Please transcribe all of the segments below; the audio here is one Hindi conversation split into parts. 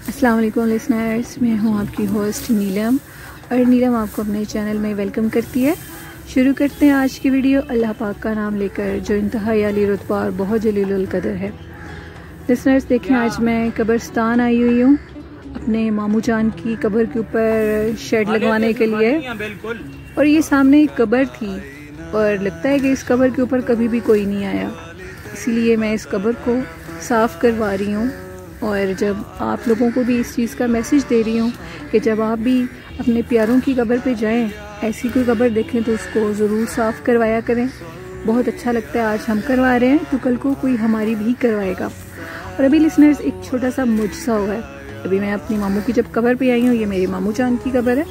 अस्सलाम वालेकुम लिसनर्स, मैं हूं आपकी होस्ट नीलम और नीलम आपको अपने चैनल में वेलकम करती है। शुरू करते हैं आज की वीडियो अल्लाह पाक का नाम लेकर जो इंतहाई आली रुतबा और बहुत जलीलुल कदर है। लिसनर्स देखें, आज मैं कब्रिस्तान आई हुई हूँ अपने मामू जान की कब्र के ऊपर शेड लगवाने के लिए। और ये सामने एक कब्र थी और लगता है कि इस कब्र के ऊपर कभी भी कोई नहीं आया, इसीलिए मैं इस कब्र को साफ़ करवा रही हूँ। और जब आप लोगों को भी इस चीज़ का मैसेज दे रही हूँ कि जब आप भी अपने प्यारों की कब्र पे जाएं, ऐसी कोई कब्र देखें तो उसको ज़रूर साफ़ करवाया करें। बहुत अच्छा लगता है, आज हम करवा रहे हैं तो कल को कोई हमारी भी करवाएगा। और अभी लिसनर्स एक छोटा सा मुझसा हुआ है। अभी मैं अपनी मामू की जब कब्र पे आई हूँ, ये मेरी मामू जान की कब्र है,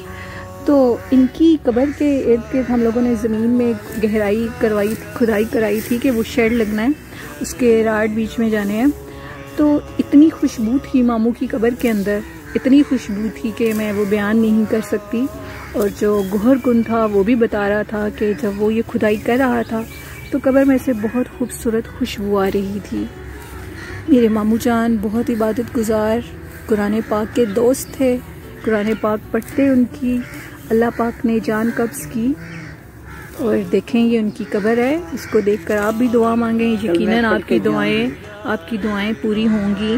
तो इनकी कब्र के इर्द गिर्द हम लोगों ने ज़मीन में गहराई करवाई, खुदाई कराई थी कि वो शेड लगना है, उसके राड बीच में जाने हैं। तो इतनी खुशबू थी मामू की कब्र के अंदर, इतनी खुशबू थी कि मैं वो बयान नहीं कर सकती। और जो गोहर कुन था वो भी बता रहा था कि जब वो ये खुदाई कर रहा था तो कब्र में से बहुत खूबसूरत खुशबू आ रही थी। मेरे मामू जान बहुत इबादत गुजार, कुरान पाक के दोस्त थे, कुरान पाक पढ़ते उनकी अल्लाह पाक ने जान कब्ज़ की। और देखें ये उनकी कब्र है, इसको देखकर आप भी दुआ मांगें, यकीनन आपकी दुआएं पूरी होंगी।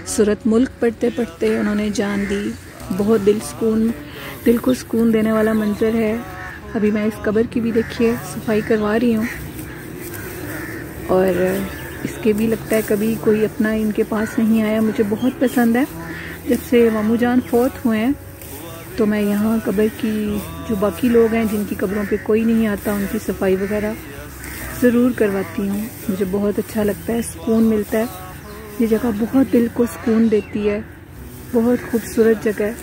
सूरत मुल्क पढ़ते पढ़ते उन्होंने जान दी। बहुत दिल को सुकून देने वाला मंजर है। अभी मैं इस कब्र की भी देखिए सफाई करवा रही हूँ और इसके भी लगता है कभी कोई अपना इनके पास नहीं आया। मुझे बहुत पसंद है। जब से मामू जान फौत हुए हैं तो मैं यहाँ कब्र की जो बाकी लोग हैं जिनकी कब्रों पे कोई नहीं आता, उनकी सफाई वगैरह ज़रूर करवाती हूँ। मुझे बहुत अच्छा लगता है, सुकून मिलता है। ये जगह बहुत दिल को सुकून देती है, बहुत खूबसूरत जगह है,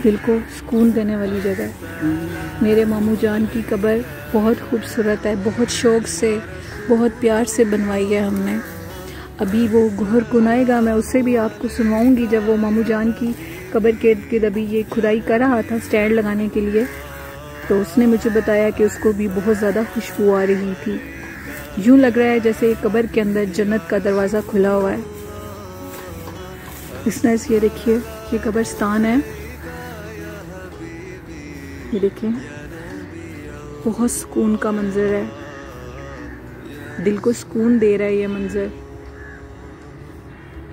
दिल को सुकून देने वाली जगह है। मेरे मामू जान की कब्र बहुत खूबसूरत है, बहुत शौक़ से, बहुत प्यार से बनवाई है हमने। अभी वो गोहर कुन आएगा, मैं उससे भी आपको सुनवाऊँगी। जब वो मामू जान की कब्र के इर्द गिर्द अभी ये खुदाई कर रहा था स्टैंड लगाने के लिए, तो उसने मुझे बताया कि उसको भी बहुत ज़्यादा खुशबू आ रही थी। यूँ लग रहा है जैसे कब्र के अंदर जन्नत का दरवाज़ा खुला हुआ है। लिसनर्स ये देखिए, ये कब्रिस्तान है, ये देखिए बहुत सुकून का मंजर है, दिल को सुकून दे रहा है ये मंजर।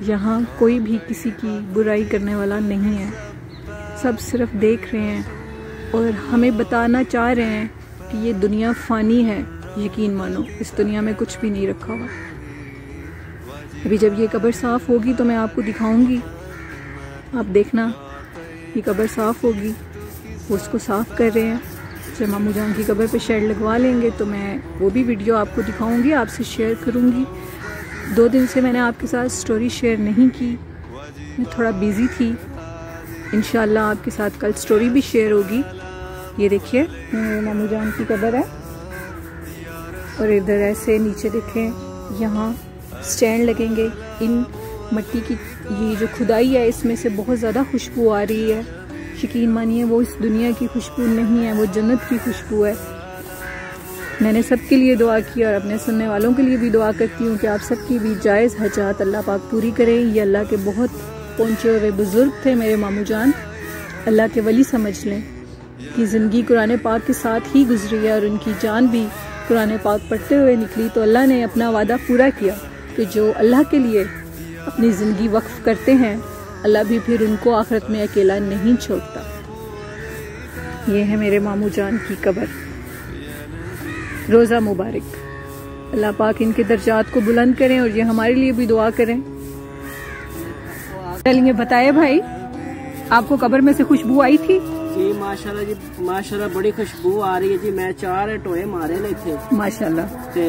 यहाँ कोई भी किसी की बुराई करने वाला नहीं है, सब सिर्फ देख रहे हैं और हमें बताना चाह रहे हैं कि ये दुनिया फ़ानी है। यकीन मानो इस दुनिया में कुछ भी नहीं रखा हुआ। अभी जब ये कब्र साफ़ होगी तो मैं आपको दिखाऊंगी, आप देखना। ये कब्र साफ़ होगी, वो उसको साफ़ कर रहे हैं। जब मामू जान की कब्र पे शेड लगवा लेंगे तो मैं वो भी वीडियो आपको दिखाऊंगी, आपसे शेयर करूंगी। 2 दिन से मैंने आपके साथ स्टोरी शेयर नहीं की, मैं थोड़ा बिज़ी थी। इंशाल्लाह आपके साथ कल स्टोरी भी शेयर होगी। ये देखिए मेरे मामू जान की कब्र है और इधर ऐसे नीचे देखें, यहाँ स्टैंड लगेंगे। इन मिट्टी की ये जो खुदाई है इसमें से बहुत ज़्यादा खुशबू आ रही है। यकीन मानिए वो इस दुनिया की खुशबू नहीं है, वो जन्नत की खुशबू है। मैंने सबके लिए दुआ की और अपने सुनने वालों के लिए भी दुआ करती हूँ कि आप सबकी भी जायज़ हजात अल्लाह पाक पूरी करें। ये अल्लाह के बहुत पहुँचे हुए बुज़ुर्ग थे मेरे मामू जान, अल्लाह के वली समझ लें कि ज़िंदगी कुरान पाक के साथ ही गुजरी है और उनकी जान भी कुरान पाक पढ़ते हुए निकली। तो अल्लाह ने अपना वादा पूरा किया कि जो अल्लाह के लिए अपनी ज़िंदगी वक्फ करते हैं, अल्लाह भी फिर उनको आखिरत में अकेला नहीं छोड़ता। ये है मेरे मामू जान की कब्र। रोज़ा मुबारक, अल्लाह पाक इनके दर्जात को बुलंद करें और ये हमारे लिए भी दुआ करें। चलिए बताए भाई, आपको कब्र में से खुशबू आई थी? जी माशाल्लाह जी, माशाल्लाह बड़ी खुशबू आ रही है जी। मैं 4 टोए मारे ने थे माशाल्लाह, ते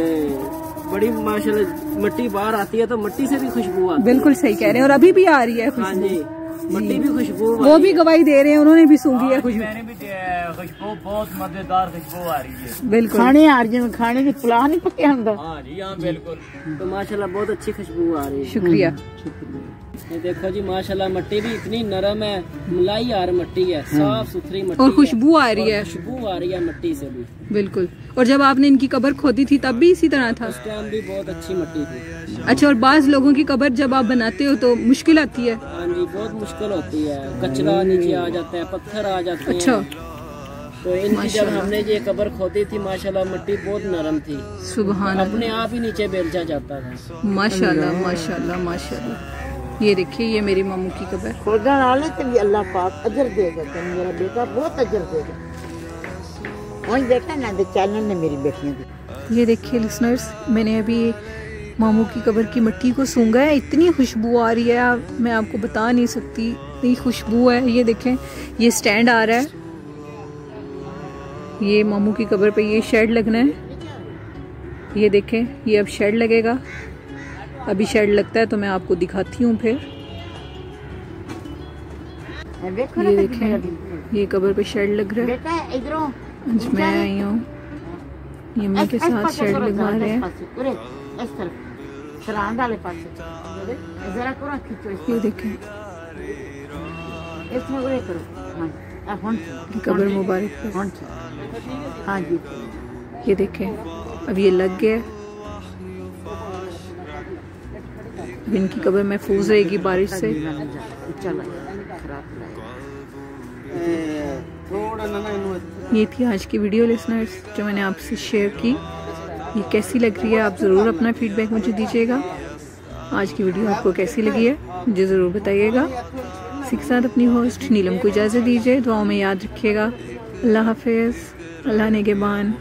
बड़ी माशाल्लाह मिट्टी बाहर आती है तो मिट्टी से भी खुशबू आती है। बिल्कुल सही कह रहे हैं, और अभी भी आ रही है हाँ जी, मिट्टी भी खुशबू, वो भी गवाही दे रहे हैं, उन्होंने भी सूंघी है खुशबू। मैंने भी खुशबू, बहुत मजेदार खुशबू आ रही है। बिल्कुल खाने आ रही है, खाने के पुलाव नहीं पके अंदर। हाँ जी, हाँ बिल्कुल। तो माशाल्लाह बहुत अच्छी खुशबू आ रही है। शुक्रिया। ये देखो जी माशाल्लाह मट्टी भी इतनी नरम है, मुलायम मट्टी है, साफ सुथरी मट्टी और खुशबू आ रही है, खुशबू आ रही है मट्टी से भी। बिल्कुल। और जब आपने इनकी कब्र खोदी थी तब भी इसी तरह था? उस टाइम भी बहुत अच्छी मट्टी थी। अच्छा, और बाज लोगों की कब्र जब आप बनाते हो तो मुश्किल आती है? हाँ जी, बहुत मुश्किल होती है, कचरा नीचे आ जाता है, पत्थर आ जाते हैं। अच्छा। तो इनकी जब हमने ये कब्र खोदी थी माशाल्लाह मट्टी बहुत नरम थी, सुभान अपने आप ही नीचे बेलचा जाता था। माशाल्लाह माशाल्लाह माशाल्लाह। ये देखिए, ये मेरी मामू की कब्र। खोदन वाले तो भी अल्लाह पाक अजर देगा, तो मेरा बेटा बहुत अजर देगा। वही देखा ना तो चैनल ने मेरी बेटियां दी। ये देखिए लिसनर्स, मैंने अभी मामू की कब्र की मिट्टी को सूंघा है, इतनी खुशबू आ रही है, मैं आपको बता नहीं सकती, इतनी खुशबू है। ये देखें, ये स्टैंड आ रहा है, ये मामू की कब्र पे ये शेड लगना है। ये देखें, ये अब शेड लगेगा, अभी शेड लगता है तो मैं आपको दिखाती हूँ फिर। ये देखें, ये कब्र पे शेड लग रहा है। बेटा इधरों आज मैं आई हूँ, ये अम्मी के साथ शेड लगवा रहे हैं। इस तरफ सरांद वाले पास जरा करो, खींचो। ये देखें, इसमें उरे करो। हाँ, कब्र मुबारक पे। हाँ जी, ये देखें, अब ये लग गया, अब इनकी कब्र महफूज रहेगी बारिश से। ये थी आज की वीडियो लिसनर्स जो मैंने आपसे शेयर की। ये कैसी लग रही है, आप ज़रूर अपना फीडबैक मुझे दीजिएगा। आज की वीडियो आपको कैसी लगी है मुझे ज़रूर बताइएगा। इसी के साथ अपनी होस्ट नीलम को इजाज़त दीजिए, दुआओं में याद रखिएगा। अल्लाह हाफिज़, अल्लाह निगहबान।